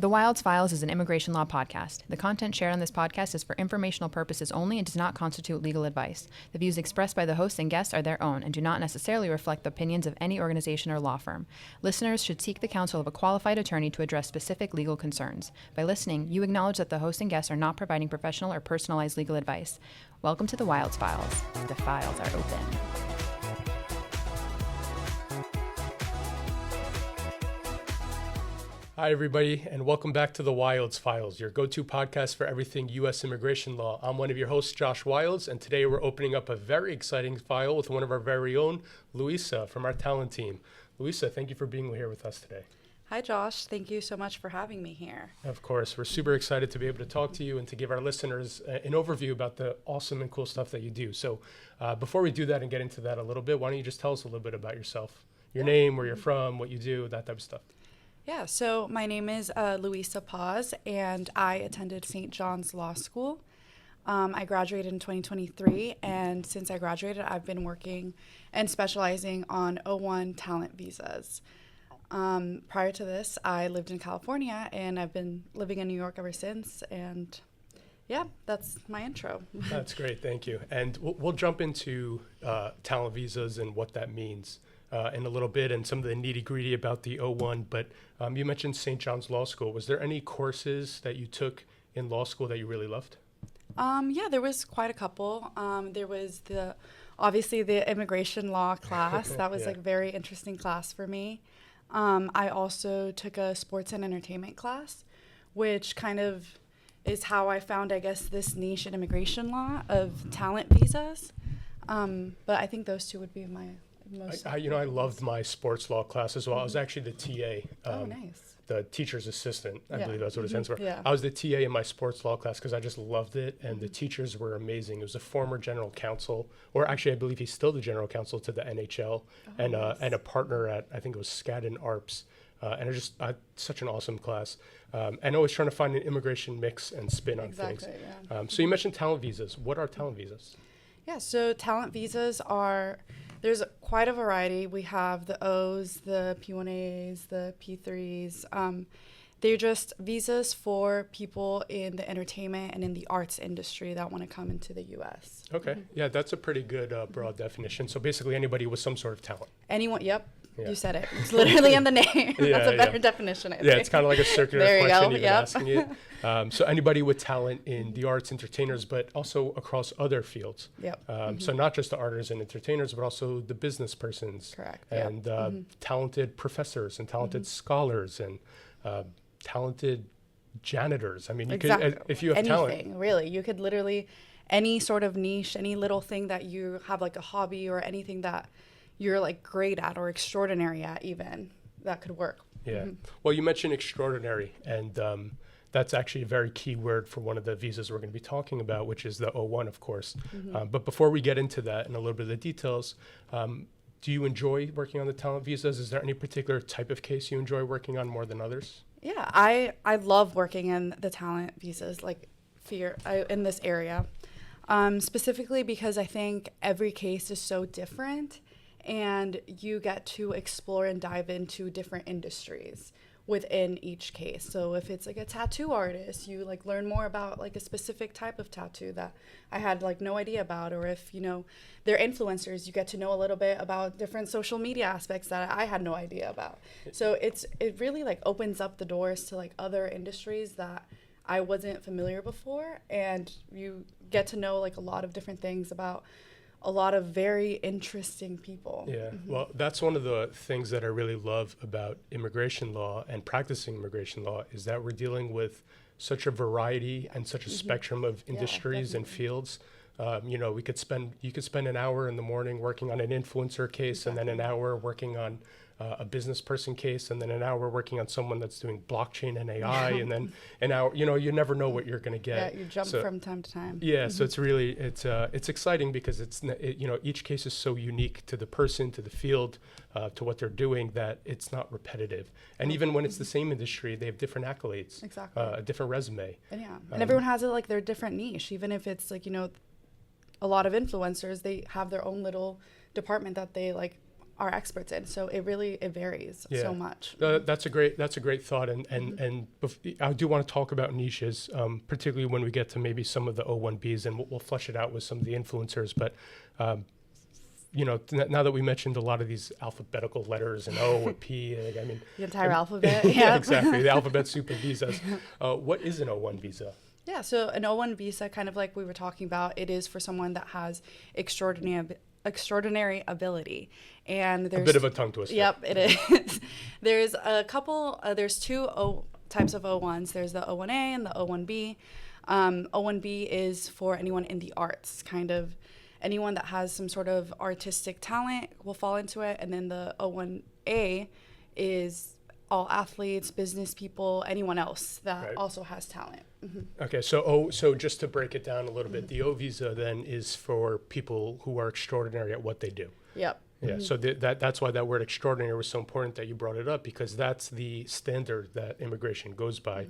The Wilds Files is an immigration law podcast. The content shared on this podcast is for informational purposes only and does not constitute legal advice. The views expressed by the hosts and guests are their own and do not necessarily reflect the opinions of any organization or law firm. Listeners should seek the counsel of a qualified attorney to address specific legal concerns. By listening, you acknowledge that the host and guests are not providing professional or personalized legal advice. Welcome to the Wilds Files. The files are open. Hi, everybody, and welcome back to the Wilds Files, your go-to podcast for everything U.S. immigration law. I'm one of your hosts, Josh Wilds, and today we're opening up a very exciting file with one of our very own, Luisa, from our talent team. Luisa, thank you for being here with us today. Hi, Josh. Thank you so much for having me here. Of course. We're super excited to be able to talk to you and to give our listeners an overview about the awesome and cool stuff that you do. So before we do that and get into that a little bit, why don't you just tell us a little bit about yourself, your name, where you're from, what you do, that type of stuff. Yeah, so my name is Luisa Paz, and I attended St. John's Law School. I graduated in 2023, and since I graduated, I've been working and specializing on O-1 talent visas. Prior to this, I lived in California, and I've been living in New York ever since, and yeah, that's my intro. That's great, thank you. And we'll jump into talent visas and what that means in a little bit and some of the nitty-gritty about the O-1, but you mentioned St. John's Law School. Was there any courses that you took in law school that you really loved? Yeah, there was quite a couple. There was obviously the immigration law class. That was like a very interesting class for me. I also took a sports and entertainment class, which kind of is how I found, I guess, this niche in immigration law of talent visas. But I think those two would be my most. I loved my sports law class as well. I was actually the TA. Nice. The teacher's assistant, I believe that's what it stands for. Yeah. I was the TA in my sports law class because I just loved it, and the teachers were amazing. It was a former general counsel, or actually I believe he's still the general counsel to the NHL, and a partner at, I think it was Skadden Arps. And such an awesome class. And always trying to find an immigration mix and spin on things. Yeah. So you mentioned talent visas. What are talent visas? Yeah, so talent visas there's quite a variety. We have the O's, the P1As, the P3s. They're just visas for people in the entertainment and in the arts industry that want to come into the U.S. Okay, yeah, that's a pretty good broad definition. So basically anybody with some sort of talent. Anyone, yep. Yeah. You said it. It's literally in the name. That's a better definition, I think. Yeah, it's kind of like a circular question even yep. asking it. So anybody with talent in the arts, entertainers, but also across other fields. Yep. So not just the artists and entertainers, but also the business persons. Correct. And talented professors and talented scholars and talented janitors. I mean, you could, if you have anything, really. You could literally, any sort of niche, any little thing that you have like a hobby or anything that you're like great at or extraordinary at even, that could work. Yeah. Well, you mentioned extraordinary, and that's actually a very key word for one of the visas we're going to be talking about, which is the O-1, of course. But before we get into that and a little bit of the details, do you enjoy working on the talent visas? Is there any particular type of case you enjoy working on more than others? Yeah, I love working in the talent visas, like in this area, specifically because I think every case is so different. And you get to explore and dive into different industries within each case. So if it's like a tattoo artist, you like learn more about like a specific type of tattoo that I had like no idea about. Or if, they're influencers, you get to know a little bit about different social media aspects that I had no idea about. So it really like opens up the doors to like other industries that I wasn't familiar before. And you get to know like a lot of different things about a lot of very interesting people. Yeah, well, that's one of the things that I really love about immigration law and practicing immigration law is that we're dealing with such a variety and such a spectrum of industries and fields. You could spend an hour in the morning working on an influencer case and then an hour working on a business person case and then an hour working on someone that's doing blockchain and AI and then an hour, you never know what you're going to get. Yeah, you jump from time to time. Yeah, so it's really, it's exciting because each case is so unique to the person, to the field, to what they're doing that it's not repetitive. And even when it's the same industry, they have different accolades. Exactly. A different resume. And and everyone has like their different niche, even if it's like, a lot of influencers, they have their own little department that they like are experts in. So it varies so much. That's a great thought. And I do want to talk about niches, particularly when we get to maybe some of the O-1Bs, and we'll flesh it out with some of the influencers. But now that we mentioned a lot of these alphabetical letters and O or P, I mean the entire alphabet. Yeah, exactly. The alphabet soup of visas. What is an O-1 visa? Yeah, so an O-1 visa, kind of like we were talking about, it is for someone that has extraordinary ability. And there's a bit of a tongue twister. Yep, it is. There's there's two types of O-1s. There's the O-1A and the O-1B. O-1B is for anyone in the arts, kind of anyone that has some sort of artistic talent will fall into it. And then the O-1A is all athletes, business people, anyone else that also has talent. Mm-hmm. Okay, so just to break it down a little bit, the O visa then is for people who are extraordinary at what they do. Yep. Yeah, so that's why that word extraordinary was so important that you brought it up, because that's the standard that immigration goes by.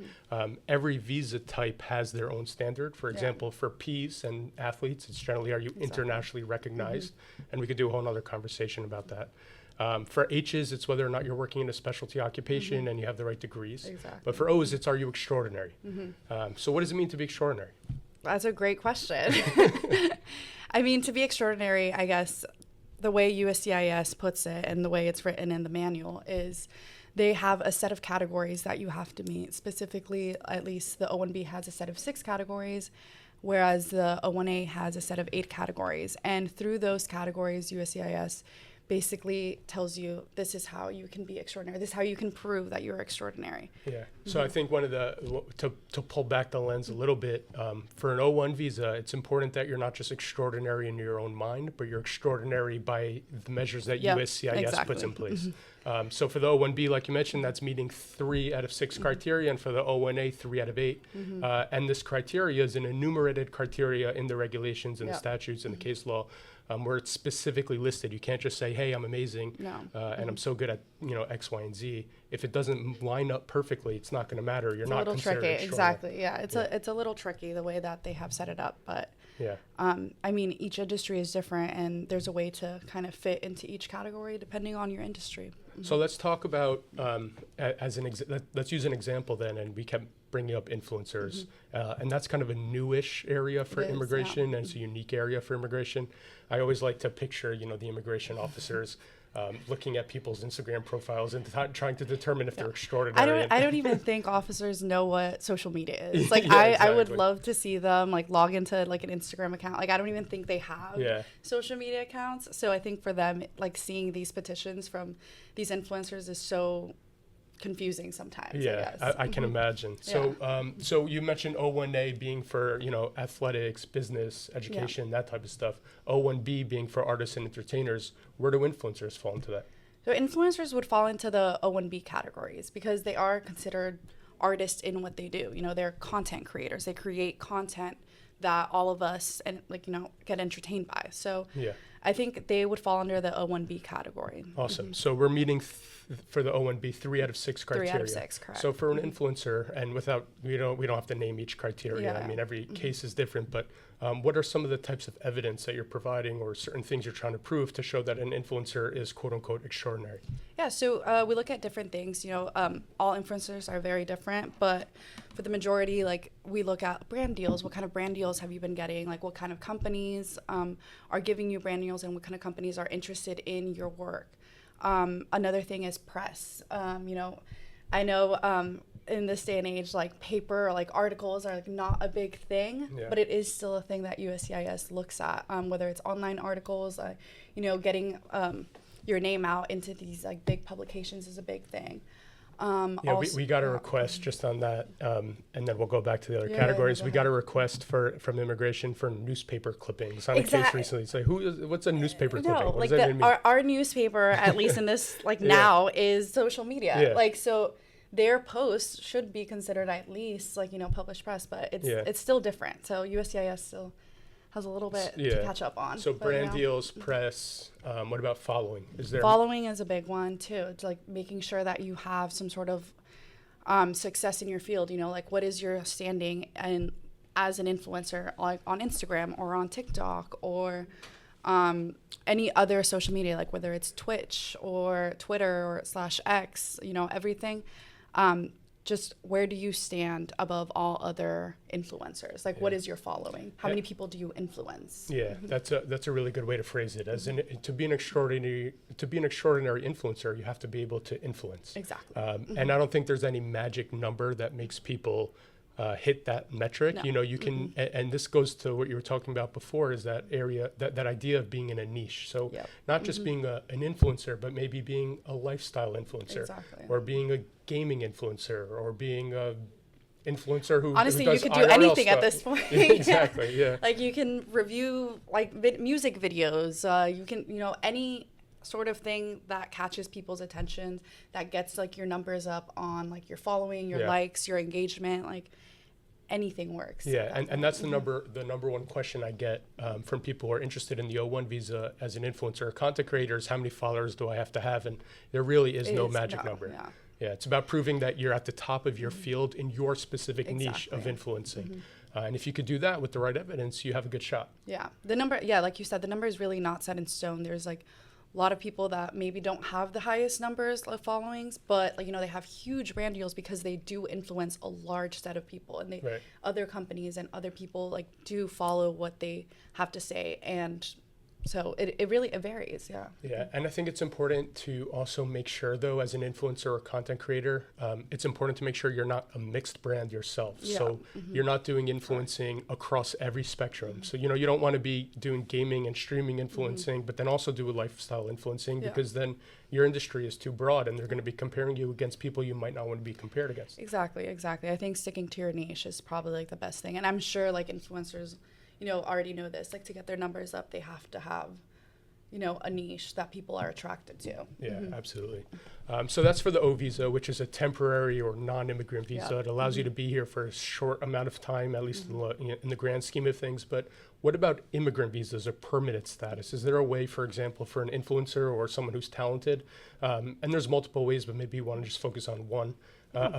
Every visa type has their own standard. For example, for Ps and athletes, it's generally, are you internationally recognized? And we could do a whole other conversation about that. For H's, it's whether or not you're working in a specialty occupation and you have the right degrees. Exactly. But for O's, it's are you extraordinary? So what does it mean to be extraordinary? That's a great question. I mean, to be extraordinary, I guess the way USCIS puts it and the way it's written in the manual is they have a set of categories that you have to meet. Specifically, at least the O-1B has a set of 6 categories, whereas the O-1A has a set of 8 categories. And through those categories, USCIS basically tells you this is how you can be extraordinary. This is how you can prove that you're extraordinary. Yeah. So I think one of the, to pull back the lens a little bit, for an O-1 visa, it's important that you're not just extraordinary in your own mind, but you're extraordinary by the measures that USCIS puts in place. So for the O-1B, like you mentioned, that's meeting 3 out of 6 criteria, and for the O-1A, 3 out of 8. And this criteria is an enumerated criteria in the regulations and the statutes and the case law, where it's specifically listed. You can't just say, hey, I'm amazing and I'm so good at X, Y, and Z. If it doesn't line up perfectly, it's not going to matter. You're not considered extraordinary. Exactly. Yeah, it's a little tricky the way that they have set it up, but I mean, each industry is different, and there's a way to kind of fit into each category depending on your industry. So let's talk about let's use an example then, and we kept bringing up influencers, and that's kind of a newish area for immigration, and it's a unique area for immigration. I always like to picture, the immigration officers looking at people's Instagram profiles and trying to determine if they're extraordinary. I don't even think officers know what social media is. Like, I would love to see them log into like an Instagram account. Like, I don't even think they have social media accounts. So I think for them, seeing these petitions from these influencers is so confusing sometimes. I can imagine. So so you mentioned O-1A being for athletics, business, education, that type of stuff. O-1B being for artists and entertainers. Where do influencers fall into that? So influencers would fall into the O-1B categories because they are considered artists in what they do. They're content creators. They create content that all of us get entertained by. So I think they would fall under the O-1B category. Awesome. So we're meeting for the O-1B 3 out of 6 criteria. 3 out of 6, correct. So for an influencer, and without we don't have to name each criteria. I mean, every case is different, but what are some of the types of evidence that you're providing, or certain things you're trying to prove to show that an influencer is quote unquote extraordinary? Yeah. So we look at different things. All influencers are very different, but for the majority, we look at brand deals. What kind of brand deals have you been getting? What kind of companies are giving you brand deals, and what kind of companies are interested in your work? Another thing is press. I know in this day and age, paper or articles are not a big thing, but it is still a thing that USCIS looks at. Whether it's online articles, getting your name out into these big publications is a big thing. We got a request just on that, and then we'll go back to the other categories. We got a request from immigration for newspaper clippings on a case recently. It's what's a newspaper clipping? What does that even mean? Our newspaper, at least in this now, is social media. So their posts should be considered at least published press, but it's still different. So USCIS still has a little bit to catch up on. So brand deals, press. What about following? Following is a big one too. It's making sure that you have some sort of success in your field. What is your standing and as an influencer, on Instagram or on TikTok or any other social media, like whether it's Twitch or Twitter or /X, everything. Just where do you stand above all other influencers? Like, what is your following? How many people do you influence? Yeah, that's a really good way to phrase it. As in, to be an extraordinary influencer, you have to be able to influence. Exactly. And I don't think there's any magic number that makes people hit that metric. No. You can, and this goes to what you were talking about before, is that idea of being in a niche. So not just being an influencer, but maybe being a lifestyle influencer, or being a gaming influencer, or being a influencer who honestly who does you could do IRL anything stuff. at this point. Exactly. Yeah. Like you can review like music videos. You can any sort of thing that catches people's attention, that gets like your numbers up on like your following, your likes, your engagement, like anything works. Yeah, and that's the number one question I get from people who are interested in the O-1 visa as an influencer or content creator is, how many followers do I have to have? And there really is no magic number. Yeah, it's about proving that you're at the top of your field in your specific niche of influencing. And if you could do that with the right evidence, you have a good shot. Yeah, the number, like you said, the number is really not set in stone. There's like a lot of people that maybe don't have the highest numbers of followings, but like, they have huge brand deals because they do influence a large set of people, and they other companies and other people like do follow what they have to say. And so it really varies. Yeah, and I think it's important to also make sure, though, as an influencer or content creator, it's important to make sure you're not a mixed brand yourself. So you're not doing influencing across every spectrum. So you don't want to be doing gaming and streaming influencing, but then also do lifestyle influencing, because then your industry is too broad, and they're going to be comparing you against people you might not want to be compared against. Exactly. I think sticking to your niche is probably like the best thing, and I'm sure like influencers already know this, like to get their numbers up, they have to have, a niche that people are attracted to. Yeah, absolutely. So that's for the O visa, which is a temporary or non-immigrant visa. It allows you to be here for a short amount of time, at least in the grand scheme of things. But what about immigrant visas or permitted status? Is there a way, for example, for an influencer or someone who's talented, and there's multiple ways, but maybe you want to just focus on one,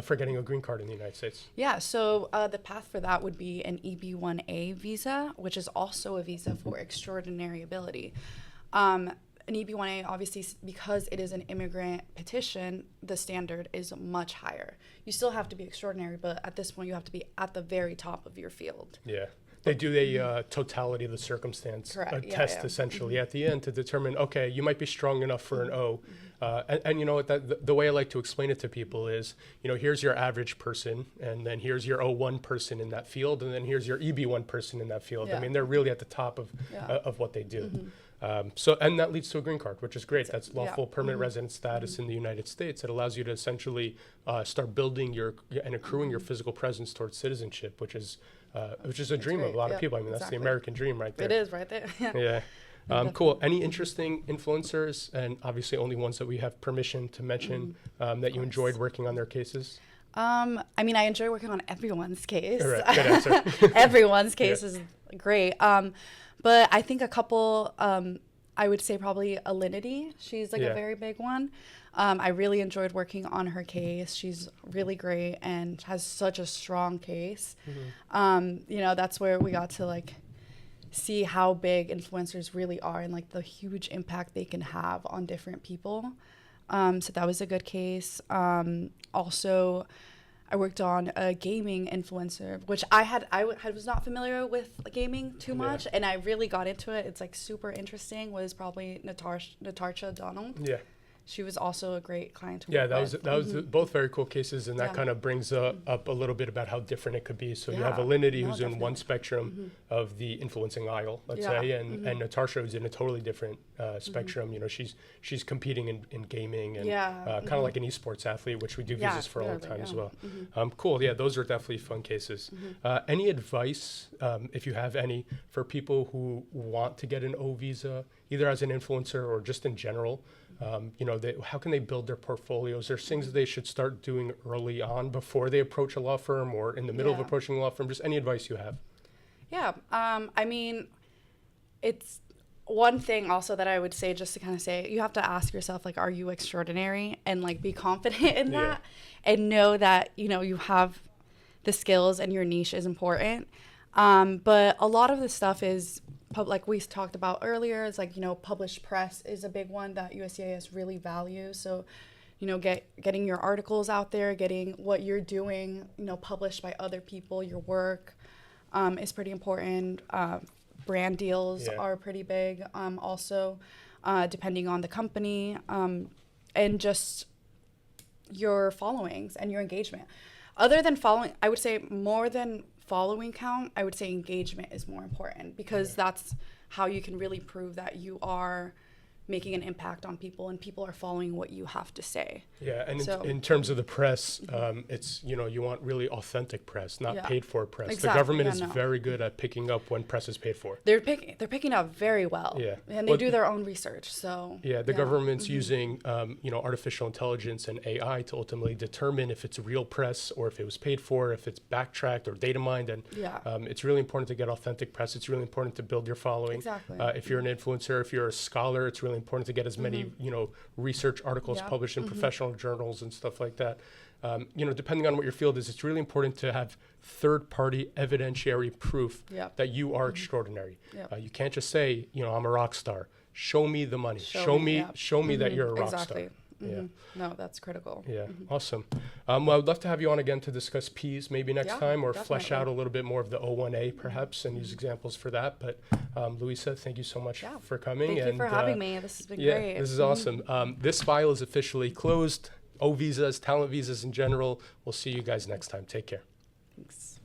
for getting a green card in the United States? Yeah, so the path for that would be an EB-1A visa, which is also a visa for extraordinary ability. An EB-1A, obviously, because it is an immigrant petition, the standard is much higher. You still have to be extraordinary, but at this point, you have to be at the very top of your field. Yeah. They do a totality of the circumstance test, essentially, at the end to determine, okay, you might be strong enough for an O. And you know what, the way I like to explain it to people is, here's your average person, and then here's your O-1 person in that field, and then here's your EB-1 person in that field. I mean, they're really at the top of what they do. And that leads to a green card, which is great. That's lawful permanent resident status in the United States. It allows you to essentially start building and accruing your physical presence towards citizenship, which is a dream of a lot of people. I mean, that's the American dream right there. It is right there. Yeah. Cool. Any interesting influencers, and obviously only ones that we have permission to mention, that you enjoyed working on their cases? I mean, I enjoy working on everyone's case. All right, good answer. Everyone's case is great. But I think a couple, I would say probably Alinity. She's like a very big one. I really enjoyed working on her case. She's really great and has such a strong case. That's where we got to like see how big influencers really are and like the huge impact they can have on different people. So that was a good case. Also, I worked on a gaming influencer, which I was not familiar with gaming too much, and I really got into it. It's like super interesting. Was probably Natasha Donald. Yeah. She was also a great client to work with. That was both very cool cases, and that kind of brings up a little bit about how different it could be. So you have Alinity, who's in one spectrum of the influencing aisle, let's say, and Natasha, who's in a totally different spectrum. She's competing in gaming and kind of like an esports athlete, which we do visas for a long time as well. Cool. Yeah, those are definitely fun cases. Any advice, if you have any, for people who want to get an O visa, either as an influencer or just in general? How can they build their portfolios? There's things that they should start doing early on before they approach a law firm or in the middle of approaching a law firm. Just any advice you have. Yeah. I mean, it's one thing also that I would say, just to kind of say, you have to ask yourself, like, are you extraordinary? And like be confident in that and know that, you have the skills and your niche is important. But a lot of the stuff is, like we talked about earlier, is like, published press is a big one that USCIS really values. So, getting your articles out there, getting what you're doing, published by other people, your work is pretty important. Brand deals are pretty big also, depending on the company, and just your followings and your engagement. Other than following, I would say more than following count, I would say engagement is more important, because that's how you can really prove that you are making an impact on people and people are following what you have to say. Yeah, and in terms of the press, it's, you want really authentic press, not paid for press. Exactly. The government is very good at picking up when press is paid for. They're picking up very well. Yeah. And they do their own research. So the government's using artificial intelligence and AI to ultimately determine if it's real press or if it was paid for, if it's backtracked or data mined. And it's really important to get authentic press. It's really important to build your following. Exactly. If you're an influencer, if you're a scholar, it's really important to get as many research articles published in professional journals and stuff like that. Depending on what your field is, it's really important to have third-party evidentiary proof that you are extraordinary. You can't just say, I'm a rock star. Show me the money. Show me that you're a rock star. Yeah. No, that's critical. Yeah, awesome. Well, I'd love to have you on again to discuss P's maybe next time, or flesh out a little bit more of the O-1A perhaps and use examples for that. But Louisa, thank you so much for coming. Thank you for having me. This has been great. This is awesome. This file is officially closed. O visas, talent visas in general. We'll see you guys next time. Take care. Thanks.